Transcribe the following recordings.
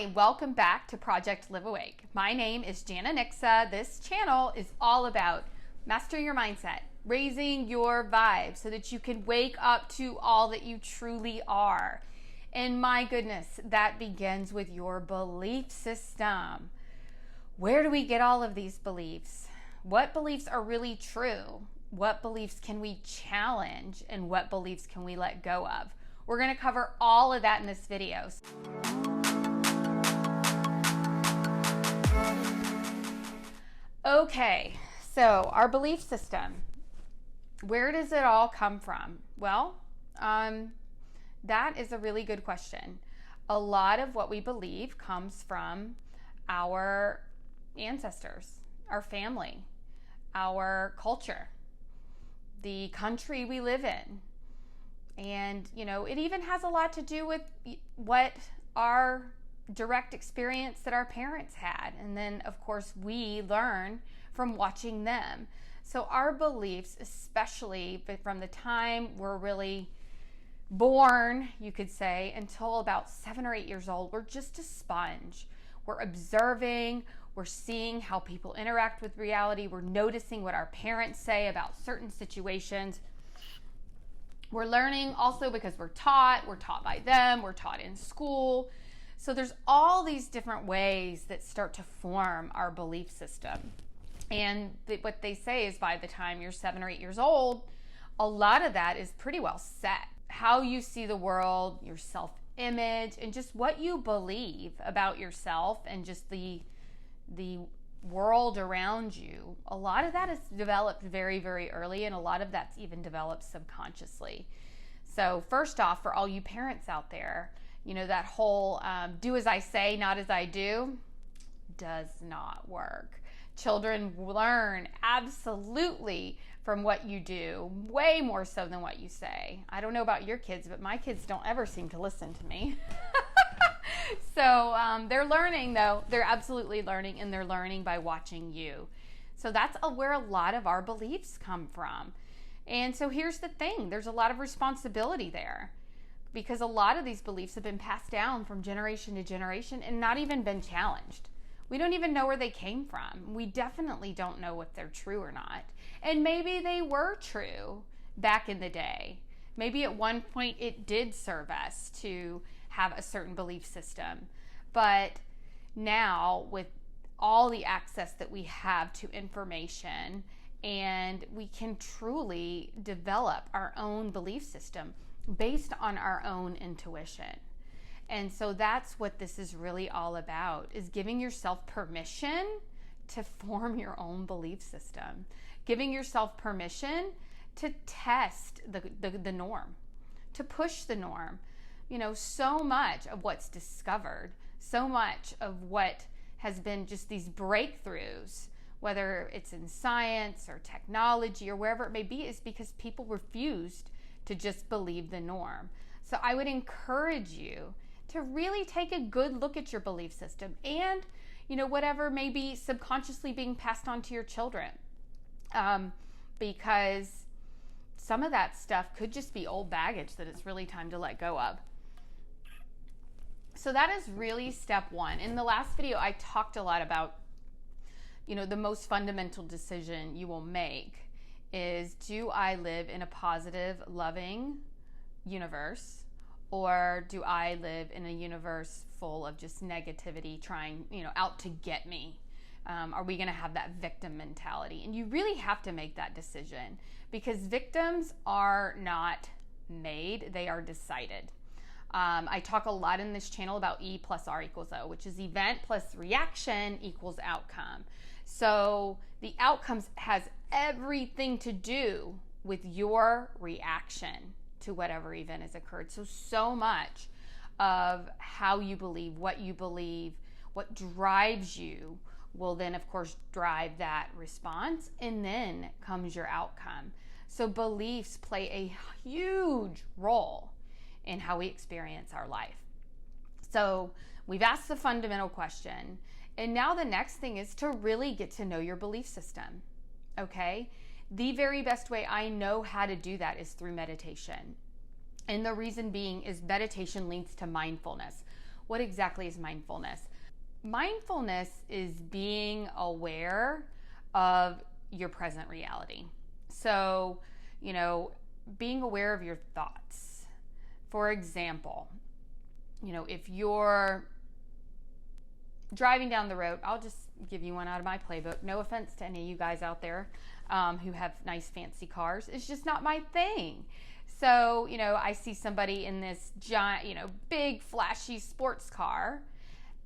Hi, welcome back to Project Live Awake. My name is Jana Nixa. This channel is all about mastering your mindset, raising your vibe so that you can wake up to all that you truly are. And my goodness, that begins with your belief system. Where do we get all of these beliefs? What beliefs are really true? What beliefs can we challenge? And what beliefs can we let go of? We're going to cover all of that in this video. Okay, so our belief system, where does it all come from? Well, that is a really good question. A lot of what we believe comes from our ancestors, our family, our culture, the country we live in. And, it even has a lot to do with what our direct experience that our parents had. And then, of course, we learn from watching them. So our beliefs, especially from the time we're really born, you could say, until about 7 or 8 years old, we're just a sponge. We're observing, we're seeing how people interact with reality, we're noticing what our parents say about certain situations. We're learning also because we're taught by them, we're taught in school. So there's all these different ways that start to form our belief system. And what they say is by the time you're 7 or 8 years old, a lot of that is pretty well set. How you see the world, your self-image, and just what you believe about yourself and just the world around you. A lot of that is developed very, very early, and a lot of that's even developed subconsciously. So first off, for all you parents out there, that whole do as I say, not as I do, does not work. Children learn absolutely from what you do, way more so than what you say. I don't know about your kids, but my kids don't ever seem to listen to me. So they're learning, though. They're absolutely learning, and they're learning by watching you. So that's where a lot of our beliefs come from. And so here's the thing. There's a lot of responsibility there, because a lot of these beliefs have been passed down from generation to generation and not even been challenged. We don't even know where they came from. We definitely don't know if they're true or not. And maybe they were true back in the day. Maybe at one point it did serve us to have a certain belief system. But now, with all the access that we have to information, and we can truly develop our own belief system based on our own intuition. And so that's what this is really all about, is giving yourself permission to form your own belief system, giving yourself permission to test the norm, to push the norm. So much of what's discovered, so much of what has been just these breakthroughs, whether it's in science or technology or wherever it may be, is because people refused to just believe the norm. So I would encourage you to really take a good look at your belief system and, whatever may be subconsciously being passed on to your children. Because some of that stuff could just be old baggage that it's really time to let go of. So that is really step one. In the last video, I talked a lot about, the most fundamental decision you will make is, do I live in a positive, loving universe, or do I live in a universe full of just negativity trying, out to get me? Are we going to have that victim mentality? And you really have to make that decision, because victims are not made, they are decided. I talk a lot in this channel about E plus R equals O, which is event plus reaction equals outcome. So the outcomes has everything to do with your reaction to whatever event has occurred. So much of how you believe, what drives you will then, of course, drive that response, and then comes your outcome. So beliefs play a huge role in how we experience our life. So we've asked the fundamental question, and now the next thing is to really get to know your belief system, okay? The very best way I know how to do that is through meditation. And the reason being is meditation leads to mindfulness. What exactly is mindfulness? Mindfulness is being aware of your present reality. So, being aware of your thoughts. For example, if you're driving down the road, I'll just give you one out of my playbook. No offense to any of you guys out there who have nice fancy cars. It's just not my thing. So, I see somebody in this giant, big flashy sports car,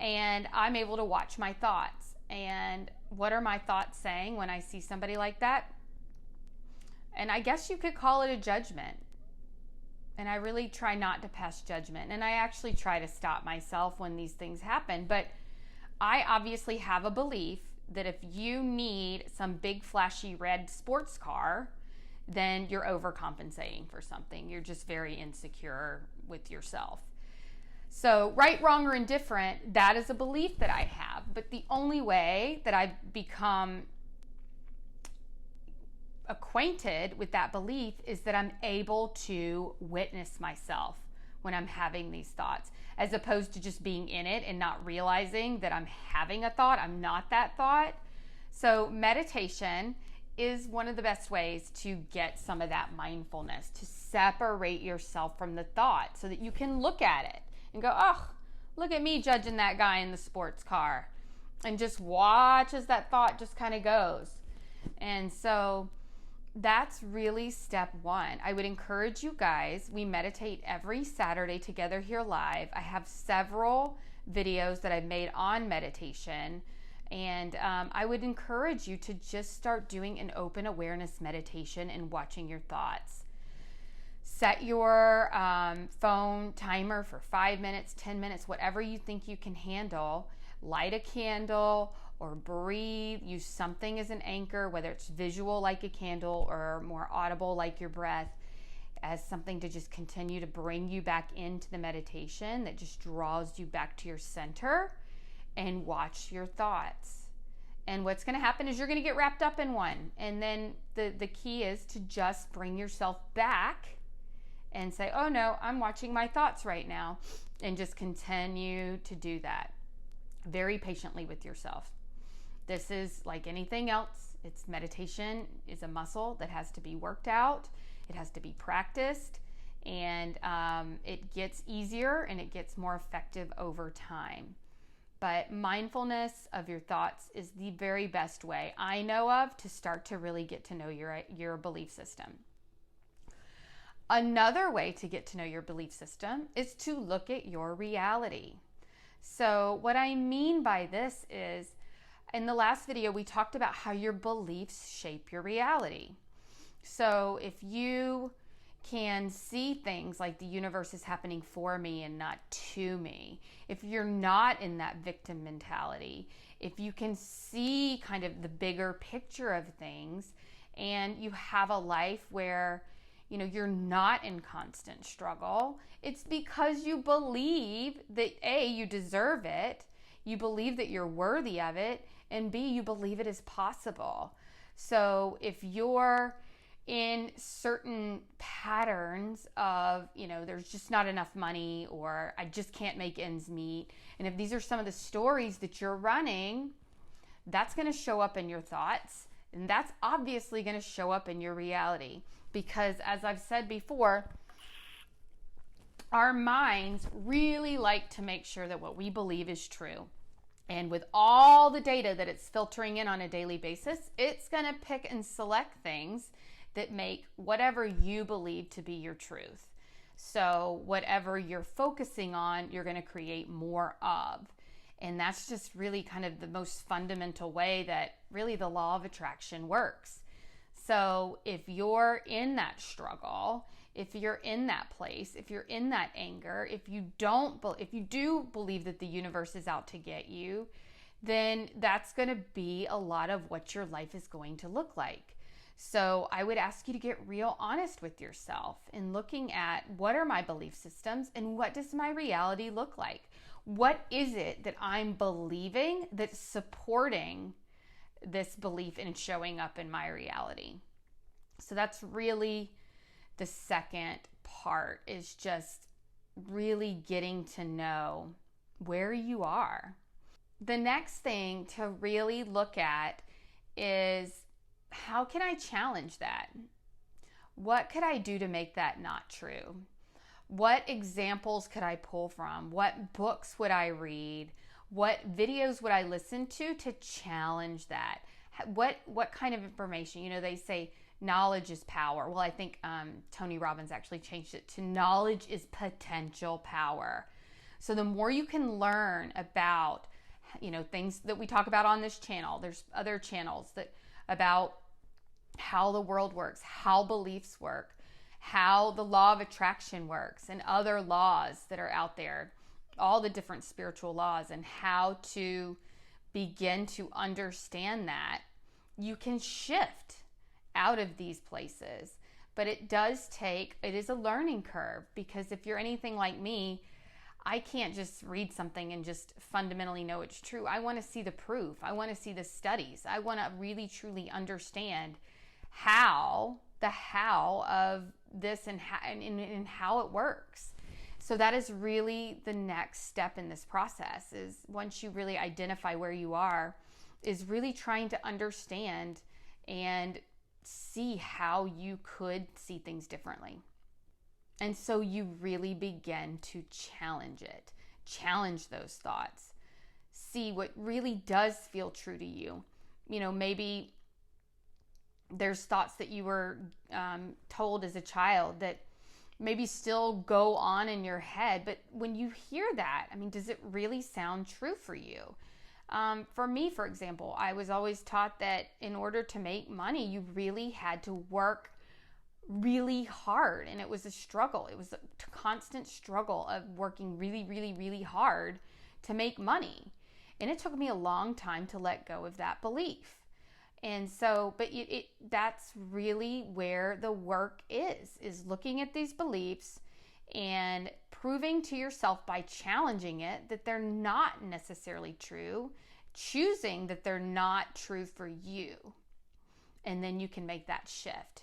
and I'm able to watch my thoughts. And what are my thoughts saying when I see somebody like that? And I guess you could call it a judgment. And I really try not to pass judgment. And I actually try to stop myself when these things happen. But I obviously have a belief that if you need some big flashy red sports car, then you're overcompensating for something. You're just very insecure with yourself. So right, wrong, or indifferent, that is a belief that I have. But the only way that I've become acquainted with that belief is that I'm able to witness myself when I'm having these thoughts, as opposed to just being in it and not realizing that I'm having a thought. I'm not that thought. So meditation is one of the best ways to get some of that mindfulness, to separate yourself from the thought so that you can look at it and go, oh, look at me judging that guy in the sports car, and just watch as that thought just kind of goes. And so that's really step one. I would encourage you guys, we meditate every Saturday together here live. I have several videos that I've made on meditation, and I would encourage you to just start doing an open awareness meditation and watching your thoughts. Set your phone timer for 5 minutes, 10 minutes, whatever you think you can handle. Light a candle or breathe. Use something as an anchor, whether it's visual like a candle or more audible like your breath, as something to just continue to bring you back into the meditation that just draws you back to your center, and watch your thoughts. And what's going to happen is you're going to get wrapped up in one. And then the key is to just bring yourself back and say, oh no, I'm watching my thoughts right now, and just continue to do that very patiently with yourself. This is like anything else. It's meditation is a muscle that has to be worked out. It has to be practiced, and it gets easier and it gets more effective over time. But mindfulness of your thoughts is the very best way I know of to start to really get to know your belief system. Another way to get to know your belief system is to look at your reality. So what I mean by this is, in the last video, we talked about how your beliefs shape your reality. So if you can see things like the universe is happening for me and not to me, if you're not in that victim mentality, if you can see kind of the bigger picture of things, and you have a life where you're not in constant struggle, it's because you believe that A, you deserve it, you believe that you're worthy of it, and B, you believe it is possible. So if you're in certain patterns of, there's just not enough money, or I just can't make ends meet, and if these are some of the stories that you're running, that's going to show up in your thoughts, and that's obviously going to show up in your reality. Because as I've said before, our minds really like to make sure that what we believe is true. And with all the data that it's filtering in on a daily basis, it's going to pick and select things that make whatever you believe to be your truth. So whatever you're focusing on, you're going to create more of. And that's just really kind of the most fundamental way that really the law of attraction works. So if you're in that struggle, if you're in that place, if you're in that anger, if you do believe that the universe is out to get you, then that's going to be a lot of what your life is going to look like. So I would ask you to get real honest with yourself in looking at, what are my belief systems and what does my reality look like? What is it that I'm believing that's supporting this belief and showing up in my reality? So that's really the second part, is just really getting to know where you are. The next thing to really look at is, how can I challenge that? What could I do to make that not true? What examples could I pull from? What books would I read? What videos would I listen to challenge that? What kind of information? You know, they say knowledge is power. Well, I think Tony Robbins actually changed it to knowledge is potential power. So the more you can learn about, you know, things that we talk about on this channel, there's other channels that about how the world works, how beliefs work, how the law of attraction works, and other laws that are out there, all the different spiritual laws, and how to begin to understand that, you can shift out of these places. But it is a learning curve, because if you're anything like me, I can't just read something and just fundamentally know it's true. I want to see the proof. I want to see the studies. I want to really truly understand the how of this and how it works. So that is really the next step in this process, is once you really identify where you are, is really trying to understand and see how you could see things differently. And so you really begin to challenge those thoughts, see what really does feel true to you. You know, maybe there's thoughts that you were told as a child that maybe still go on in your head, but when you hear that, I mean, does it really sound true for you? For me, for example, I was always taught that in order to make money, you really had to work really hard, and it was a struggle. It was a constant struggle of working really, really, really hard to make money. And it took me a long time to let go of that belief. And so, but that's really where the work is looking at these beliefs and proving to yourself by challenging it that they're not necessarily true, choosing that they're not true for you. And then you can make that shift.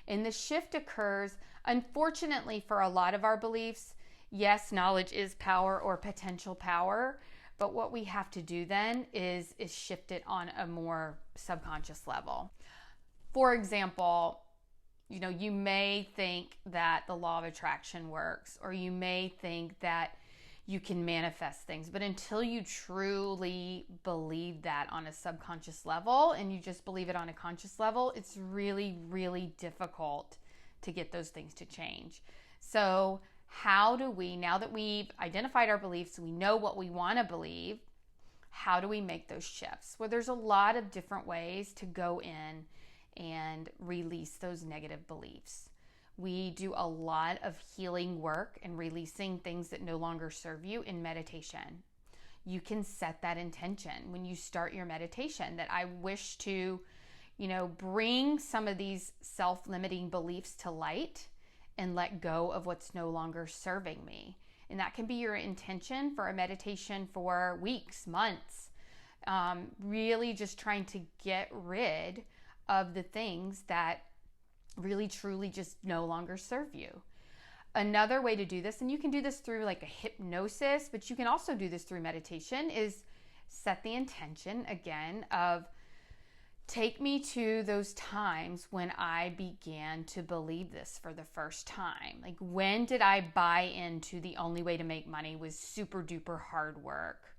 And the shift occurs, unfortunately, for a lot of our beliefs. Yes, knowledge is power or potential power. But what we have to do then is shift it on a more subconscious level. For example, you know, you may think that the law of attraction works, or you may think that you can manifest things, but until you truly believe that on a subconscious level and you just believe it on a conscious level, it's really, really difficult to get those things to change. So how do we, now that we've identified our beliefs, we know what we want to believe, how do we make those shifts? Well, there's a lot of different ways to go in and release those negative beliefs. We do a lot of healing work and releasing things that no longer serve you in meditation. You can set that intention when you start your meditation that I wish to, you know, bring some of these self-limiting beliefs to light and let go of what's no longer serving me. And that can be your intention for a meditation for weeks, months, really just trying to get rid of the things that really truly just no longer serve you. Another way to do this, and you can do this through like a hypnosis, but you can also do this through meditation, is set the intention again of, take me to those times when I began to believe this for the first time. Like, when did I buy into the only way to make money was super duper hard work?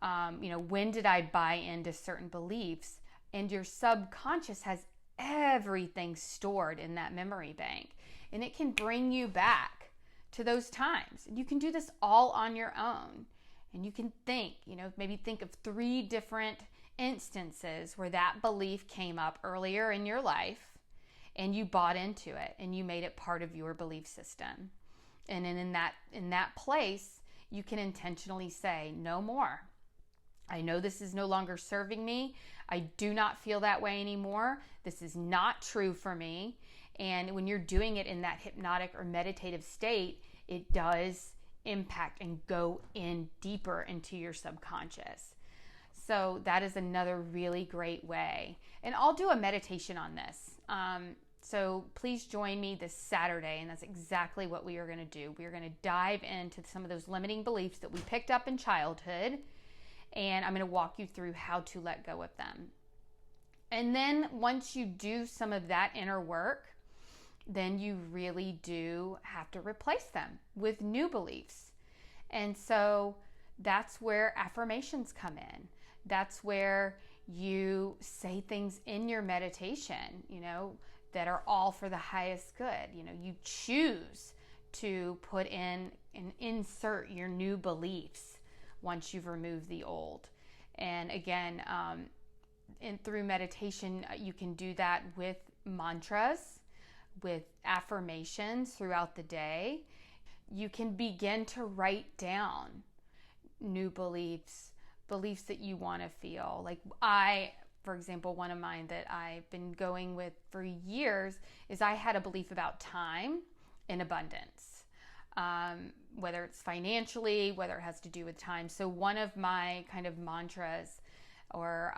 When did I buy into certain beliefs? And your subconscious has everything stored in that memory bank, and it can bring you back to those times. And you can do this all on your own. And you can think, maybe think of 3 different instances where that belief came up earlier in your life and you bought into it and you made it part of your belief system. And then in that place, you can intentionally say, no more. I know this is no longer serving me. I do not feel that way anymore. This is not true for me. And when you're doing it in that hypnotic or meditative state, it does impact and go in deeper into your subconscious. So that is another really great way. And I'll do a meditation on this. So please join me this Saturday, and that's exactly what we are going to do. We are going to dive into some of those limiting beliefs that we picked up in childhood, and I'm going to walk you through how to let go of them. And then once you do some of that inner work, then you really do have to replace them with new beliefs. And so that's where affirmations come in. That's where you say things in your meditation, that are all for the highest good. You choose to put in and insert your new beliefs once you've removed the old. And again, through meditation, you can do that with mantras, with affirmations throughout the day. You can begin to write down new beliefs that you want to feel. Like for example, one of mine that I've been going with for years is I had a belief about time and abundance, whether it's financially, whether it has to do with time. So one of my kind of mantras or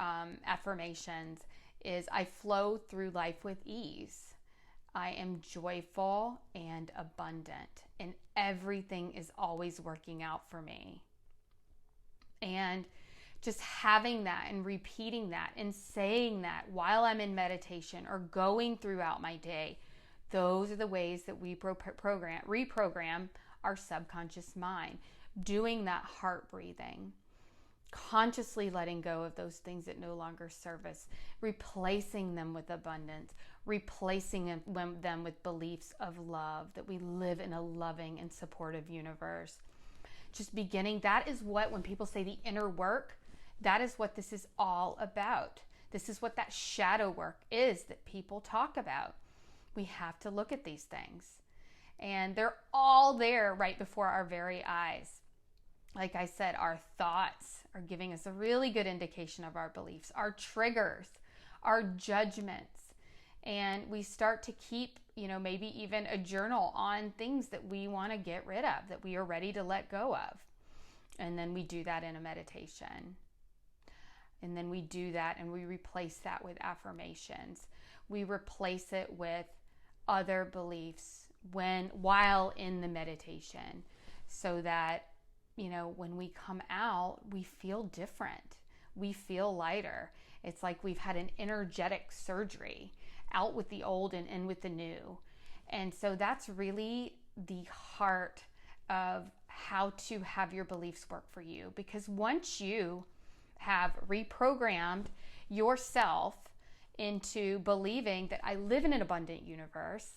affirmations is I flow through life with ease. I am joyful and abundant, and everything is always working out for me. And just having that and repeating that and saying that while I'm in meditation or going throughout my day, those are the ways that we reprogram our subconscious mind. Doing that heart breathing, consciously letting go of those things that no longer serve us, replacing them with abundance, replacing them with beliefs of love, that we live in a loving and supportive universe. Just beginning, that is what, when people say the inner work, that is what this is all about. This is what that shadow work is that people talk about. We have to look at these things. And they're all there right before our very eyes. Like I said, our thoughts are giving us a really good indication of our beliefs, our triggers, our judgments. And we start to keep, maybe even a journal on things that we want to get rid of, that we are ready to let go of. And then we do that in a meditation. And then we do that and we replace that with affirmations. We replace it with other beliefs while in the meditation, so that, when we come out, we feel different. We feel lighter. It's like we've had an energetic surgery, out with the old and in with the new. And so that's really the heart of how to have your beliefs work for you. Because once you have reprogrammed yourself into believing that I live in an abundant universe,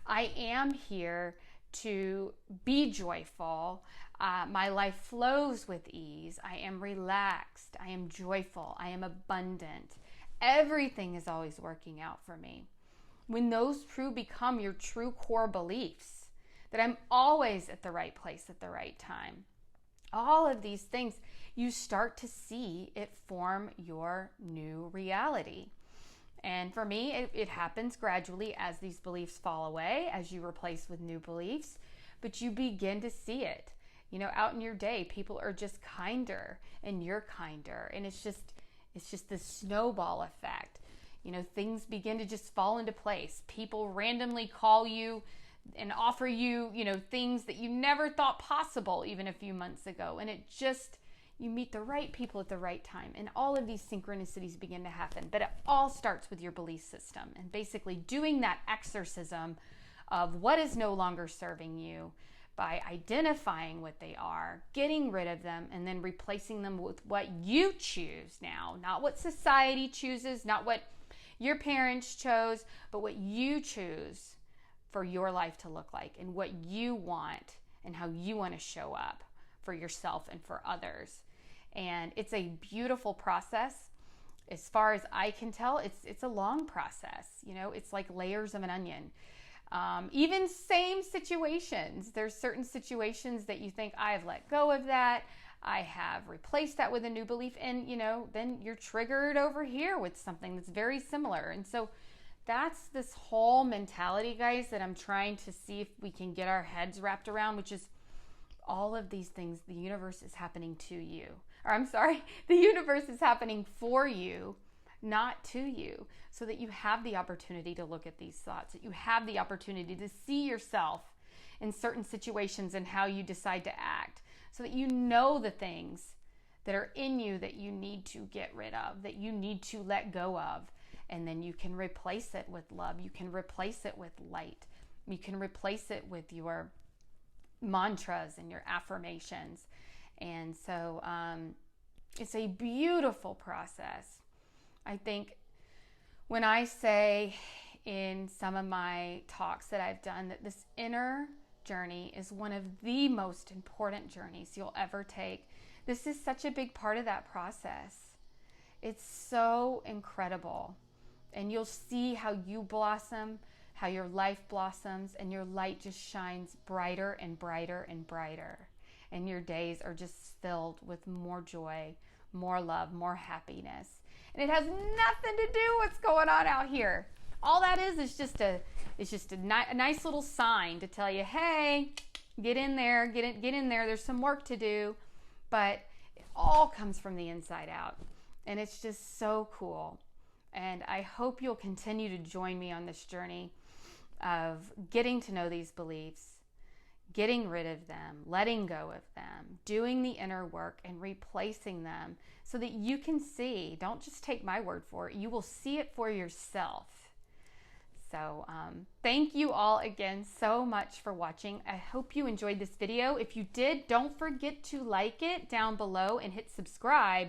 I am here to be joyful, my life flows with ease, I am relaxed, I am joyful, I am abundant, everything is always working out for me. When those become your true core beliefs, that I'm always at the right place at the right time, all of these things, you start to see it form your new reality. And for me, it happens gradually as these beliefs fall away, as you replace with new beliefs, but you begin to see it. Out in your day, people are just kinder and you're kinder. And it's just this snowball effect. Things begin to just fall into place. People randomly call you and offer you, things that you never thought possible even a few months ago. And you meet the right people at the right time, and all of these synchronicities begin to happen. But it all starts with your belief system and basically doing that exorcism of what is no longer serving you by identifying what they are, getting rid of them, and then replacing them with what you choose now. Not what society chooses, not what your parents chose, but what you choose for your life to look like and what you want and how you want to show up for yourself and for others. And it's a beautiful process. As far as I can tell, it's a long process. It's like layers of an onion. Even same situations. There's certain situations that you think, I've let go of that. I have replaced that with a new belief. And, then you're triggered over here with something that's very similar. And so that's this whole mentality, guys, that I'm trying to see if we can get our heads wrapped around, which is all of these things, the universe is happening to you. Or the universe is happening for you, not to you, so that you have the opportunity to look at these thoughts, that you have the opportunity to see yourself in certain situations and how you decide to act, so that you know the things that are in you that you need to get rid of, that you need to let go of. And then you can replace it with love. You can replace it with light. You can replace it with your mantras and your affirmations. And so it's a beautiful process. I think when I say in some of my talks that I've done that this inner journey is one of the most important journeys you'll ever take, this is such a big part of that process. It's so incredible. And you'll see how you blossom, how your life blossoms, and your light just shines brighter and brighter and brighter. And your days are just filled with more joy, more love, more happiness. And it has nothing to do with what's going on out here. All that is just a nice little sign to tell you, hey, get in there, get in there. There's some work to do, but it all comes from the inside out. And it's just so cool. And I hope you'll continue to join me on this journey of getting to know these beliefs, getting rid of them, letting go of them, doing the inner work and replacing them so that you can see. Don't just take my word for it. You will see it for yourself. So thank you all again so much for watching. I hope you enjoyed this video. If you did, don't forget to like it down below and hit subscribe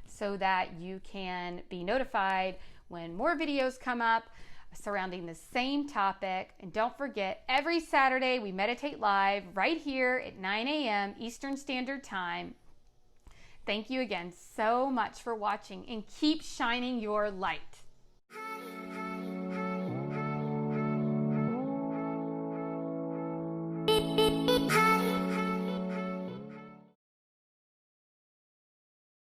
so that you can be notified when more videos come up surrounding the same topic. And don't forget, every Saturday we meditate live right here at 9 a.m. Eastern Standard Time. Thank you again so much for watching, and keep shining your light.